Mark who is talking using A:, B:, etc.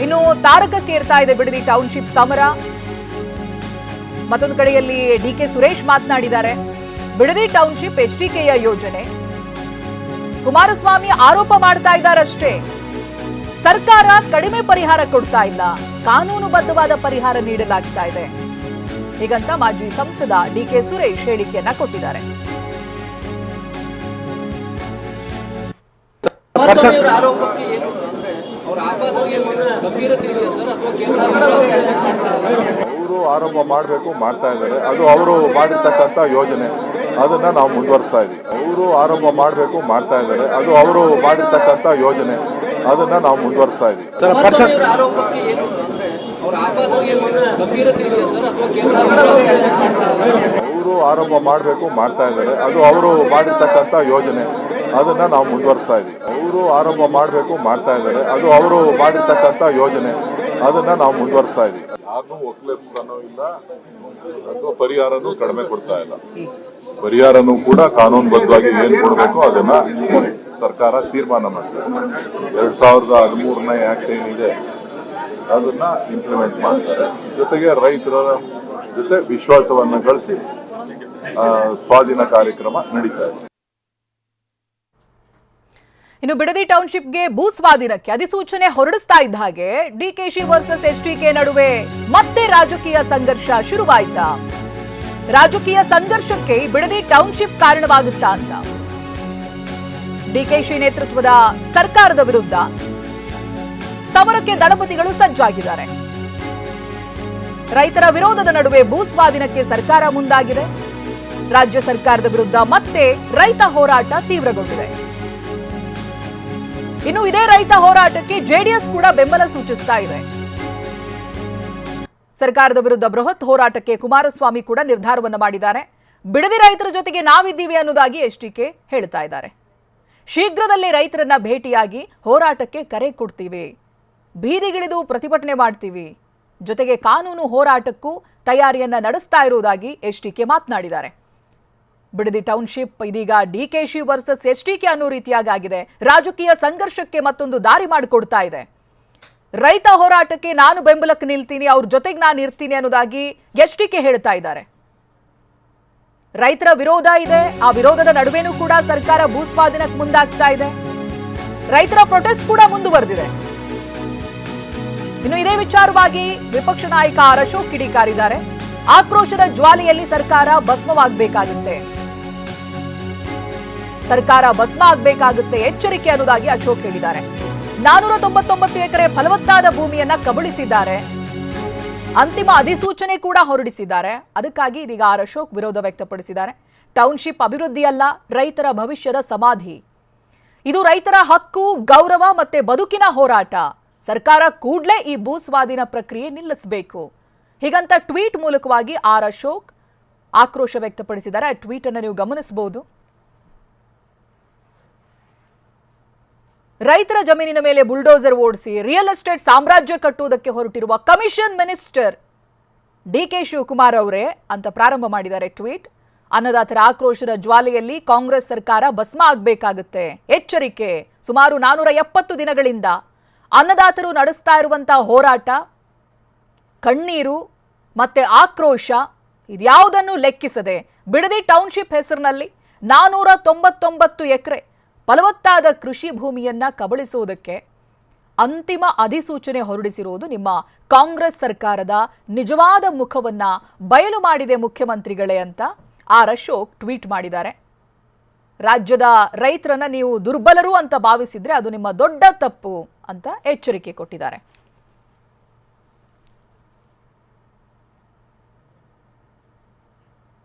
A: ಇನ್ನು ತಾರಕಕ್ಕೇರ್ತಾ ಇದೆ ಬಿಡದಿ ಟೌನ್ಶಿಪ್ ಸಮರ. ಮತ್ತೊಂದು ಕಡೆಯಲ್ಲಿ ಡಿಕೆ ಸುರೇಶ್ ಮಾತನಾಡಿದ್ದಾರೆ. ಬಿಡದಿ ಟೌನ್ಶಿಪ್ ಎಚ್ಡಿಕೆಯ ಯೋಜನೆ. ಕುಮಾರಸ್ವಾಮಿ ಆರೋಪ ಮಾಡ್ತಾ ಇದ್ದಾರಷ್ಟೇ, ಸರ್ಕಾರ ಕಡಿಮೆ ಪರಿಹಾರ ಕೊಡ್ತಾ ಇಲ್ಲ, ಕಾನೂನುಬದ್ಧವಾದ ಪರಿಹಾರ ನೀಡಲಾಗ್ತಾ ಇದೆ. ಹೀಗಂತ ಮಾಜಿ ಸಂಸದ ಡಿಕೆ ಸುರೇಶ್ ಹೇಳಿಕೆಯನ್ನ ಕೊಟ್ಟಿದ್ದಾರೆ.
B: ಅವರು ಆರೋಪ ಮಾಡಬೇಕು, ಮಾಡ್ತಾ ಇದ್ದಾರೆ. ಅದು ಅವರು ಮಾಡಿರ್ತಕ್ಕಂಥ ಯೋಜನೆ, ಅದನ್ನ ನಾವು ಮುಂದುವರಿಸ್ತಾ ಇದೀವಿ. ಅವರು ಆರೋಪ ಮಾಡಬೇಕು, ಮಾಡ್ತಾ ಇದ್ದಾರೆ. ಅದು ಅವರು ಮಾಡಿರ್ತಕ್ಕಂಥ ಯೋಜನೆ, ಅದನ್ನ ನಾವು ಮುಂದುವರಿಸ್ತಾ ಇದೀವಿ. ಅವರು ಆರೋಪ ಮಾಡಬೇಕು, ಮಾಡ್ತಾ ಇದ್ದಾರೆ. ಅದು ಅವರು ಮಾಡಿರ್ತಕ್ಕಂಥ ಯೋಜನೆ, ಅದನ್ನ ನಾವು ಮುಂದುವರಿಸ್ತಾ ಇದೀವಿ. ಅವರು ಆರೋಪ ಮಾಡಬೇಕು, ಮಾಡ್ತಾ ಇದ್ದಾರೆ. ಅದು ಅವರು ಮಾಡಿರ್ತಕ್ಕಂಥ ಯೋಜನೆ, ಅದನ್ನ ನಾವು ಮುಂದುವರಿಸ್ತಾ ಇದೀವಿ. ಯಾರನ್ನೂ ಒಕ್ಕಲೆಬ್ಸನೂ ಇಲ್ಲ ಅಥವಾ ಪರಿಹಾರನೂ ಕಡಿಮೆ ಕೊಡ್ತಾ ಇಲ್ಲ. ಪರಿಹಾರನೂ ಕೂಡ ಕಾನೂನುಬದ್ಧವಾಗಿ ಏನ್ ಕೊಡಬೇಕು ಅದನ್ನ ಸರ್ಕಾರ ತೀರ್ಮಾನ ಮಾಡ್ತಾರೆ. 2013ನೇ ಆಕ್ಟ್ ಏನಿದೆ ಅದನ್ನ ಇಂಪ್ಲಿಮೆಂಟ್ ಮಾಡ್ತಾರೆ. ಜೊತೆಗೆ ರೈತರ ಜೊತೆ ವಿಶ್ವಾಸವನ್ನ ಗಳಿಸಿ ಸ್ವಾಧೀನ ಕಾರ್ಯಕ್ರಮ ನಡೀತಾ ಇದೆ.
A: ಇನ್ನು ಬಿಡದಿ ಟೌನ್ಶಿಪ್ಗೆ ಭೂ ಸ್ವಾಧೀನಕ್ಕೆ ಅಧಿಸೂಚನೆ ಹೊರಡಿಸ್ತಾ ಇದ್ದ ಹಾಗೆ ಡಿಕೆಶಿ ವರ್ಸಸ್ ಎಚ್ಡಿಕೆ ನಡುವೆ ಮತ್ತೆ ರಾಜಕೀಯ ಸಂಘರ್ಷ ಶುರುವಾಯಿತಾ? ರಾಜಕೀಯ ಸಂಘರ್ಷಕ್ಕೆ ಬಿಡದಿ ಟೌನ್ಶಿಪ್ ಕಾರಣವಾಗುತ್ತಾ ಅಂತ ಡಿಕೆಶಿ ನೇತೃತ್ವದ ಸರ್ಕಾರದ ವಿರುದ್ಧ ಸಮರಕ್ಕೆ ದಳಪತಿಗಳು ಸಜ್ಜಾಗಿದ್ದಾರೆ. ರೈತರ ವಿರೋಧದ ನಡುವೆ ಭೂ ಸ್ವಾಧೀನಕ್ಕೆ ಸರ್ಕಾರ ಮುಂದಾಗಿದೆ. ರಾಜ್ಯ ಸರ್ಕಾರದ ವಿರುದ್ಧ ಮತ್ತೆ ರೈತ ಹೋರಾಟ ತೀವ್ರಗೊಂಡಿದೆ. ಇನ್ನು ಇದೇ ರೈತ ಹೋರಾಟಕ್ಕೆ ಜೆಡಿಎಸ್ ಕೂಡ ಬೆಂಬಲ ಸೂಚಿಸ್ತಾ ಇದೆ. ಸರ್ಕಾರದ ವಿರುದ್ಧ ಬೃಹತ್ ಹೋರಾಟಕ್ಕೆ ಕುಮಾರಸ್ವಾಮಿ ಕೂಡ ನಿರ್ಧಾರವನ್ನು ಮಾಡಿದ್ದಾರೆ. ಬಿಡದಿ ರೈತರ ಜೊತೆಗೆ ನಾವಿದ್ದೀವಿ ಅನ್ನೋದಾಗಿ ಎಚ್ಡಿಕೆ ಹೇಳ್ತಾ ಇದ್ದಾರೆ. ಶೀಘ್ರದಲ್ಲೇ ರೈತರನ್ನ ಭೇಟಿಯಾಗಿ ಹೋರಾಟಕ್ಕೆ ಕರೆ ಕೊಡ್ತೀವಿ, ಬೀದಿಗಿಳಿದು ಪ್ರತಿಭಟನೆ ಮಾಡ್ತೀವಿ, ಜೊತೆಗೆ ಕಾನೂನು ಹೋರಾಟಕ್ಕೂ ತಯಾರಿಯನ್ನ ನಡೆಸ್ತಾ ಇರುವುದಾಗಿ ಎಚ್ಡಿಕೆ ಮಾತನಾಡಿದ್ದಾರೆ. ಬಿಡದಿ ಟೌನ್ಶಿಪ್ ಇದೀಗ ಡಿಕೆಶಿ ವರ್ಸಸ್ ಎಚ್ಡಿಕೆ ಅನ್ನೋ ರೀತಿಯಾಗಿ ಆಗಿದೆ. ರಾಜಕೀಯ ಸಂಘರ್ಷಕ್ಕೆ ಮತ್ತೊಂದು ದಾರಿ ಮಾಡಿಕೊಡ್ತಾ ಇದೆ. ರೈತ ಹೋರಾಟಕ್ಕೆ ನಾನು ಬೆಂಬಲಕ್ಕೆ ನಿಲ್ತೀನಿ, ಅವ್ರ ಜೊತೆಗೆ ನಾನು ಇರ್ತೀನಿ ಅನ್ನೋದಾಗಿ ಎಚ್ಡಿಕೆ ಹೇಳ್ತಾ ಇದ್ದಾರೆ. ರೈತರ ವಿರೋಧ ಇದೆ, ಆ ವಿರೋಧದ ನಡುವೆನೂ ಕೂಡ ಸರ್ಕಾರ ಭೂ ಸ್ವಾಧೀನಕ್ಕೆ ಮುಂದಾಗ್ತಾ ಇದೆ. ರೈತರ ಪ್ರೊಟೆಸ್ಟ್ ಕೂಡ ಮುಂದುವರೆದಿದೆ. ಇನ್ನು ಇದೇ ವಿಚಾರವಾಗಿ ವಿಪಕ್ಷ ನಾಯಕ ಆರ್ ಅಶೋಕ್ ಕಿಡಿಕಾರಿದ್ದಾರೆ. ಆಕ್ರೋಶದ ಜ್ವಾಲೆಯಲ್ಲಿ ಸರ್ಕಾರ ಭಸ್ಮವಾಗಬೇಕಾಗುತ್ತೆ, ಸರ್ಕಾರ ಭಸ್ಮ ಆಗಬೇಕಾಗುತ್ತೆ, ಎಚ್ಚರಿಕೆ ಅನ್ನೋದಾಗಿ ಅಶೋಕ್ ಹೇಳಿದ್ದಾರೆ. 499 ಎಕರೆ ಫಲವತ್ತಾದ ಭೂಮಿಯನ್ನ ಕಬಳಿಸಿದ್ದಾರೆ. ಅಂತಿಮ ಅಧಿಸೂಚನೆ ಕೂಡ ಹೊರಡಿಸಿದ್ದಾರೆ. ಅದಕ್ಕಾಗಿ ಇದೀಗ ಆರ್ ಅಶೋಕ್ ವಿರೋಧ ವ್ಯಕ್ತಪಡಿಸಿದ್ದಾರೆ. ಟೌನ್ಶಿಪ್ ಅಭಿವೃದ್ಧಿ ಅಲ್ಲ, ರೈತರ ಭವಿಷ್ಯದ ಸಮಾಧಿ. ಇದು ರೈತರ ಹಕ್ಕು, ಗೌರವ ಮತ್ತೆ ಬದುಕಿನ ಹೋರಾಟ. ಸರ್ಕಾರ ಕೂಡಲೇ ಈ ಭೂ ಸ್ವಾಧೀನ ಪ್ರಕ್ರಿಯೆ ನಿಲ್ಲಿಸಬೇಕು. ಹೀಗಂತ ಟ್ವೀಟ್ ಮೂಲಕವಾಗಿ ಆರ್ ಅಶೋಕ್ ಆಕ್ರೋಶ ವ್ಯಕ್ತಪಡಿಸಿದ್ದಾರೆ. ಆ ಟ್ವೀಟ್ ಅನ್ನು ನೀವು ಗಮನಿಸಬಹುದು. ರೈತರ ಜಮೀನಿನ ಮೇಲೆ ಬುಲ್ಡೋಸರ್ ಓಡಿಸಿ ರಿಯಲ್ ಎಸ್ಟೇಟ್ ಸಾಮ್ರಾಜ್ಯ ಕಟ್ಟುವುದಕ್ಕೆ ಹೊರಟಿರುವ ಕಮಿಷನ್ ಮಿನಿಸ್ಟರ್ ಡಿಕೆ ಶಿವಕುಮಾರ್ ಅವರೇ ಅಂತ ಪ್ರಾರಂಭ ಮಾಡಿದ್ದಾರೆ ಟ್ವೀಟ್. ಅನ್ನದಾತರ ಆಕ್ರೋಶದ ಜ್ವಾಲೆಯಲ್ಲಿ ಕಾಂಗ್ರೆಸ್ ಸರ್ಕಾರ ಭಸ್ಮ ಆಗಬೇಕಾಗುತ್ತೆ, ಎಚ್ಚರಿಕೆ. ಸುಮಾರು 470 ದಿನಗಳಿಂದ ಅನ್ನದಾತರು ನಡೆಸ್ತಾ ಇರುವಂತಹ ಹೋರಾಟ, ಕಣ್ಣೀರು ಮತ್ತೆ ಆಕ್ರೋಶ ಇದ್ಯಾವುದನ್ನು ಲೆಕ್ಕಿಸದೆ ಬಿಡದಿ ಟೌನ್ಶಿಪ್ ಹೆಸರಿನಲ್ಲಿ 499 ಎಕರೆ ಫಲವತ್ತಾದ ಕೃಷಿ ಭೂಮಿಯನ್ನ ಕಬಳಿಸುವುದಕ್ಕೆ ಅಂತಿಮ ಅಧಿಸೂಚನೆ ಹೊರಡಿಸಿರುವುದು ನಿಮ್ಮ ಕಾಂಗ್ರೆಸ್ ಸರ್ಕಾರದ ನಿಜವಾದ ಮುಖವನ್ನ ಬಯಲು ಮಾಡಿದೆ ಮುಖ್ಯಮಂತ್ರಿಗಳೇ ಅಂತ ಆರ್ ಅಶೋಕ್ ಟ್ವೀಟ್ ಮಾಡಿದ್ದಾರೆ. ರಾಜ್ಯದ ರೈತರನ್ನ ನೀವು ದುರ್ಬಲರು ಅಂತ ಭಾವಿಸಿದ್ರೆ ಅದು ನಿಮ್ಮ ದೊಡ್ಡ ತಪ್ಪು ಅಂತ ಎಚ್ಚರಿಕೆ ಕೊಟ್ಟಿದ್ದಾರೆ.